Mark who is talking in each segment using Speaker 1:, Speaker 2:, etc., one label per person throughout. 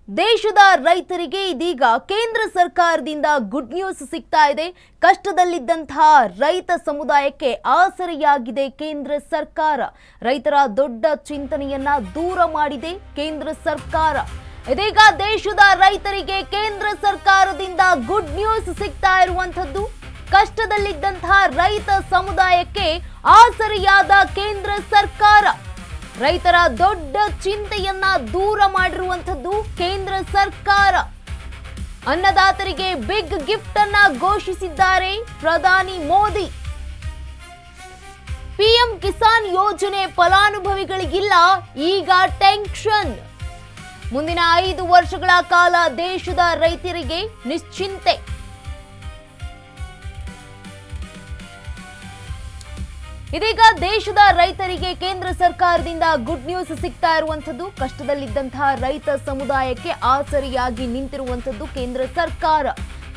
Speaker 1: ದೇಶದ ರೈತರಿಗೆ ಇದೀಗ ಕೇಂದ್ರ ಸರ್ಕಾರದಿಂದ ಗುಡ್ ನ್ಯೂಸ್ ಸಿಗ್ತಾ ಇದೆ. ಕಷ್ಟದಲ್ಲಿದ್ದಂತಹ ರೈತ ಸಮುದಾಯಕ್ಕೆ ಆಸರೆಯಾಗಿದೆ ಕೇಂದ್ರ ಸರ್ಕಾರ. ರೈತರ ದೊಡ್ಡ ಚಿಂತನೆಯನ್ನ ದೂರ ಮಾಡಿದೆ ಕೇಂದ್ರ ಸರ್ಕಾರ. ಇದೀಗ ದೇಶದ ರೈತರಿಗೆ ಕೇಂದ್ರ ಸರ್ಕಾರದಿಂದ ಗುಡ್ ನ್ಯೂಸ್ ಸಿಗ್ತಾ ಇರುವಂತದ್ದು. ಕಷ್ಟದಲ್ಲಿದ್ದಂತಹ ರೈತ ಸಮುದಾಯಕ್ಕೆ ಆಸರೆಯಾದ ಕೇಂದ್ರ ಸರ್ಕಾರ. ರೈತರ ದೊಡ್ಡ ಚಿಂತೆಯನ್ನ ದೂರ ಮಾಡಿರುವಂತದ್ದು ಕೇಂದ್ರ ಸರ್ಕಾರ. ಅನ್ನದಾತರಿಗೆ ಬಿಗ್ ಗಿಫ್ಟ್ ಅನ್ನ ಘೋಷಿಸಿದ್ದಾರೆ ಪ್ರಧಾನಿ ಮೋದಿ. ಪಿಎಂ ಕಿಸಾನ್ ಯೋಜನೆ ಫಲಾನುಭವಿಗಳಿಗಿಲ್ಲ ಈಗ ಟೆನ್ಷನ್. ಮುಂದಿನ 5 ವರ್ಷಗಳ ಕಾಲ ದೇಶದ ರೈತರಿಗೆ ನಿಶ್ಚಿಂತೆ. ಇದೀಗ ದೇಶದ ರೈತರಿಗೆ ಕೇಂದ್ರ ಸರ್ಕಾರದಿಂದ ಗುಡ್ ನ್ಯೂಸ್ ಸಿಗ್ತಾ ಇರುವಂತದ್ದು. ಕಷ್ಟದಲ್ಲಿದ್ದಂತಹ ರೈತ ಸಮುದಾಯಕ್ಕೆ ಆಸರೆಯಾಗಿ ನಿಂತಿರುವಂತದ್ದು ಕೇಂದ್ರ ಸರ್ಕಾರ.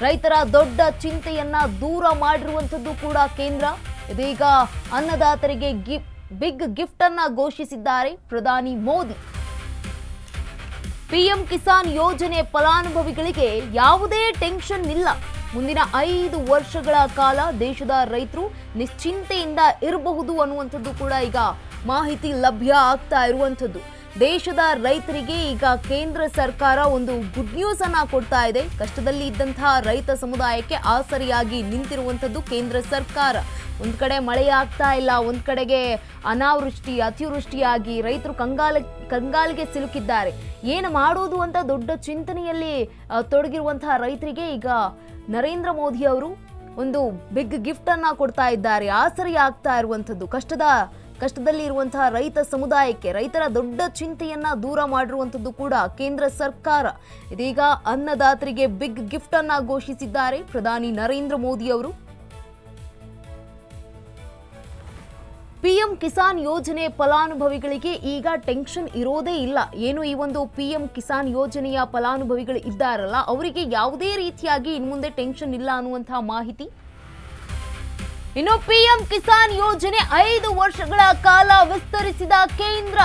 Speaker 1: ರೈತರ ದೊಡ್ಡ ಚಿಂತೆಯನ್ನ ದೂರ ಮಾಡಿರುವಂತದ್ದು ಕೂಡ ಕೇಂದ್ರ. ಇದೀಗ ಅನ್ನದಾತರಿಗೆ ಬಿಗ್ ಗಿಫ್ಟ್ ಅನ್ನ ಘೋಷಿಸಿದ್ದಾರೆ ಪ್ರಧಾನಿ ಮೋದಿ. ಪಿಎಂ ಕಿಸಾನ್ ಯೋಜನೆ ಫಲಾನುಭವಿಗಳಿಗೆ ಯಾವುದೇ ಟೆನ್ಷನ್ ಇಲ್ಲ. ಮುಂದಿನ 5 ವರ್ಷಗಳ ಕಾಲ ದೇಶದ ರೈತರು ನಿಶ್ಚಿಂತೆಯಿಂದ ಇರಬಹುದು ಅನ್ನುವಂಥದ್ದು ಕೂಡ ಈಗ ಮಾಹಿತಿ ಲಭ್ಯ ಆಗ್ತಾ ಇರುವಂಥದ್ದು. ದೇಶದ ರೈತರಿಗೆ ಈಗ ಕೇಂದ್ರ ಸರ್ಕಾರ ಒಂದು ಗುಡ್ ನ್ಯೂಸ್ ಅನ್ನ ಕೊಡ್ತಾ ಇದೆ. ಕಷ್ಟದಲ್ಲಿ ಇದ್ದಂತಹ ರೈತ ಸಮುದಾಯಕ್ಕೆ ಆಸರೆಯಾಗಿ ನಿಂತಿರುವಂಥದ್ದು ಕೇಂದ್ರ ಸರ್ಕಾರ. ಒಂದ್ ಕಡೆ ಮಳೆ ಆಗ್ತಾ ಇಲ್ಲ, ಒಂದ್ ಕಡೆಗೆ ಅನಾವೃಷ್ಟಿ ಅತಿವೃಷ್ಟಿಯಾಗಿ ರೈತರು ಕಂಗಾಲಿಗೆ ಸಿಲುಕಿದ್ದಾರೆ. ಏನು ಮಾಡೋದು ಅಂತ ದೊಡ್ಡ ಚಿಂತನೆಯಲ್ಲಿ ತೊಡಗಿರುವಂತಹ ರೈತರಿಗೆ ಈಗ ನರೇಂದ್ರ ಮೋದಿ ಅವರು ಒಂದು ಬಿಗ್ ಗಿಫ್ಟ್ ಅನ್ನ ಕೊಡ್ತಾ ಇದ್ದಾರೆ. ಆಸರೆ ಆಗ್ತಾ ಇರುವಂತದ್ದು ಕಷ್ಟದಲ್ಲಿ ಇರುವಂತಹ ರೈತ ಸಮುದಾಯಕ್ಕೆ ರೈತರ ದೊಡ್ಡ ಚಿಂತೆಯನ್ನ ದೂರ ಮಾಡಿರುವಂತದ್ದು ಕೂಡ ಕೇಂದ್ರ ಸರ್ಕಾರ. ಇದೀಗ ಅನ್ನದಾತರಿಗೆ ಬಿಗ್ ಗಿಫ್ಟ್ ಅನ್ನ ಘೋಷಿಸಿದ್ದಾರೆ ಪ್ರಧಾನಿ ನರೇಂದ್ರ ಮೋದಿ ಅವರು. ಪಿಎಂ ಕಿಸಾನ್ ಯೋಜನೆ ಫಲಾನುಭವಿಗಳಿಗೆ ಈಗ ಟೆನ್ಷನ್ ಇರೋದೇ ಇಲ್ಲ. ಏನು ಈ ಒಂದು ಪಿಎಂ ಕಿಸಾನ್ ಯೋಜನೆಯ ಫಲಾನುಭವಿಗಳು ಇದ್ದಾರಲ್ಲ, ಅವರಿಗೆ ಯಾವುದೇ ರೀತಿಯಾಗಿ ಇನ್ನು ಮುಂದೆ ಟೆನ್ಷನ್ ಇಲ್ಲ ಅನ್ನುವಂತಹ ಮಾಹಿತಿ. ಇನ್ನು ಪಿಎಂ ಕಿಸಾನ್ ಯೋಜನೆ 5 ವರ್ಷಗಳ ಕಾಲ ವಿಸ್ತರಿಸಿದ ಕೇಂದ್ರ.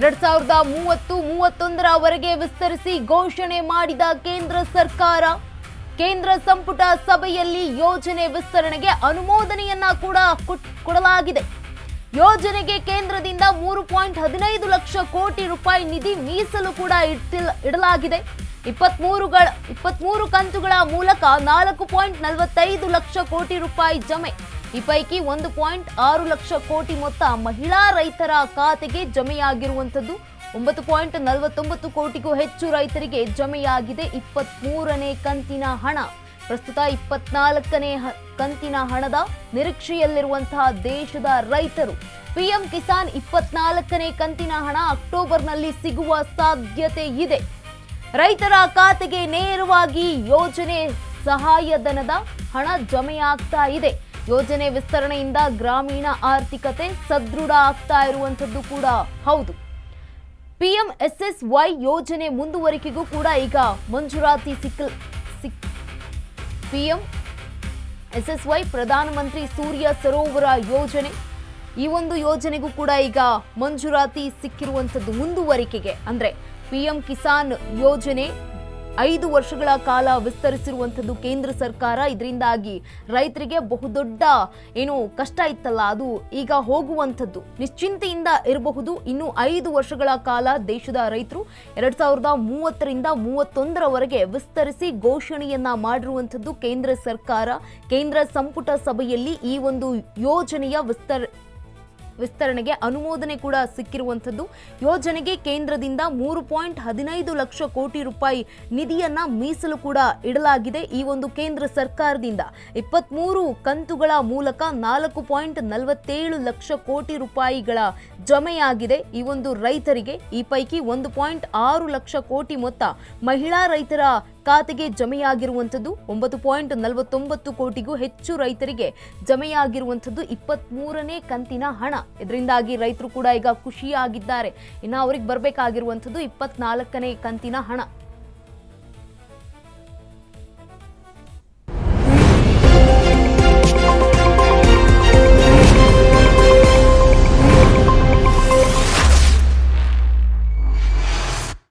Speaker 1: 2030-31 ವಿಸ್ತರಿಸಿ ಘೋಷಣೆ ಮಾಡಿದ ಕೇಂದ್ರ ಸರ್ಕಾರ. ಕೇಂದ್ರ ಸಂಪುಟ ಸಭೆಯಲ್ಲಿ ಯೋಜನೆ ವಿಸ್ತರಣೆಗೆ ಅನುಮೋದನೆಯನ್ನ ಕೂಡ ಕೊಡಲಾಗಿದೆ. ಯೋಜನೆಗೆ ಕೇಂದ್ರದಿಂದ 3.15 ಲಕ್ಷ ಕೋಟಿ ರೂಪಾಯಿ ನಿಧಿ ಮೀಸಲು ಕೂಡ ಇಡಲಾಗಿದೆ. 23 ಕಂತುಗಳ ಮೂಲಕ 4.45 ಲಕ್ಷ ಕೋಟಿ ರೂಪಾಯಿ ಜಮೆ. ಈ ಪೈಕಿ 1.6 ಲಕ್ಷ ಕೋಟಿ ಮೊತ್ತ ಮಹಿಳಾ ರೈತರ ಖಾತೆಗೆ ಜಮೆಯಾಗಿರುವಂತದ್ದು. 9.49 ಕೋಟಿಗೂ ಹೆಚ್ಚು ರೈತರಿಗೆ ಜಮೆಯಾಗಿದೆ 23ನೇ ಕಂತಿನ ಹಣ. ಪ್ರಸ್ತುತ 24ನೇ ಕಂತಿನ ಹಣದ ನಿರೀಕ್ಷೆಯಲ್ಲಿರುವಂತಹ ದೇಶದ ರೈತರು. ಪಿಎಂ ಕಿಸಾನ್ 24ನೇ ಕಂತಿನ ಹಣ ಅಕ್ಟೋಬರ್ನಲ್ಲಿ ಸಿಗುವ ಸಾಧ್ಯತೆ ಇದೆ. ರೈತರ ಖಾತೆಗೆ ನೇರವಾಗಿ ಯೋಜನೆ ಸಹಾಯಧನದ ಹಣ ಜಮೆಯಾಗ್ತಾ ಇದೆ. ಯೋಜನೆ ವಿಸ್ತರಣೆಯಿಂದ ಗ್ರಾಮೀಣ ಆರ್ಥಿಕತೆ ಸದೃಢ ಆಗ್ತಾ ಇರುವಂತದ್ದು ಕೂಡ ಹೌದು. PMSSY ಯೋಜನೆ ಮುಂದುವರಿಕೆಗೂ ಕೂಡ ಈಗ ಮಂಜೂರಾತಿ PMSSY ಪ್ರಧಾನಮಂತ್ರಿ ಸೂರ್ಯ ಸರೋವರ ಯೋಜನೆ, ಈ ಒಂದು ಯೋಜನೆಗೂ ಕೂಡ ಈಗ ಮಂಜೂರಾತಿ ಸಿಕ್ಕಿರುವಂತದ್ದು ಮುಂದುವರಿಕೆಗೆ. ಅಂದ್ರೆ ಪಿಎಂ ಕಿಸಾನ್ ಯೋಜನೆ 5 ವರ್ಷಗಳ ಕಾಲ ವಿಸ್ತರಿಸಿರುವಂಥದ್ದು ಕೇಂದ್ರ ಸರ್ಕಾರ. ಇದರಿಂದಾಗಿ ರೈತರಿಗೆ ಬಹುದೊಡ್ಡ ಏನು ಕಷ್ಟ ಇತ್ತಲ್ಲ, ಅದು ಈಗ ಹೋಗುವಂಥದ್ದು. ನಿಶ್ಚಿಂತೆಯಿಂದ ಇರಬಹುದು. ಇನ್ನು 5 ವರ್ಷಗಳ ಕಾಲ ದೇಶದ ರೈತರು 2030-31 ವಿಸ್ತರಿಸಿ ಘೋಷಣೆಯನ್ನ ಮಾಡಿರುವಂಥದ್ದು ಕೇಂದ್ರ ಸರ್ಕಾರ. ಕೇಂದ್ರ ಸಂಪುಟ ಸಭೆಯಲ್ಲಿ ಈ ಒಂದು ಯೋಜನೆಯ ವಿಸ್ತರಣೆಗೆ ಅನುಮೋದನೆ ಕೂಡ ಸಿಕ್ಕಿರುವಂಥದ್ದು. ಯೋಜನೆಗೆ ಕೇಂದ್ರದಿಂದ 3.15 ಲಕ್ಷ ಕೋಟಿ ರೂಪಾಯಿ ನಿಧಿಯನ್ನ ಮೀಸಲು ಕೂಡ ಇಡಲಾಗಿದೆ. ಈ ಒಂದು ಕೇಂದ್ರ ಸರ್ಕಾರದಿಂದ 23 ಕಂತುಗಳ ಮೂಲಕ 4.47 ಲಕ್ಷ ಕೋಟಿ ರೂಪಾಯಿಗಳ ಜಮೆಯಾಗಿದೆ ಈ ಒಂದು ರೈತರಿಗೆ. ಈ ಪೈಕಿ 1.6 ಲಕ್ಷ ಕೋಟಿ ಮೊತ್ತ ಮಹಿಳಾ ರೈತರ ಖಾತೆಗೆ ಜಮೆಯಾಗಿರುವಂಥದ್ದು. 9.49 ಕೋಟಿಗೂ ಹೆಚ್ಚು ರೈತರಿಗೆ ಜಮೆಯಾಗಿರುವಂಥದ್ದು 23ನೇ ಕಂತಿನ ಹಣ. ಇದರಿಂದಾಗಿ ರೈತರು ಕೂಡ ಈಗ ಖುಷಿಯಾಗಿದ್ದಾರೆ. ಇನ್ನು ಅವರಿಗೆ ಬರಬೇಕಾಗಿರುವಂಥದ್ದು 24ನೇ ಕಂತಿನ ಹಣ.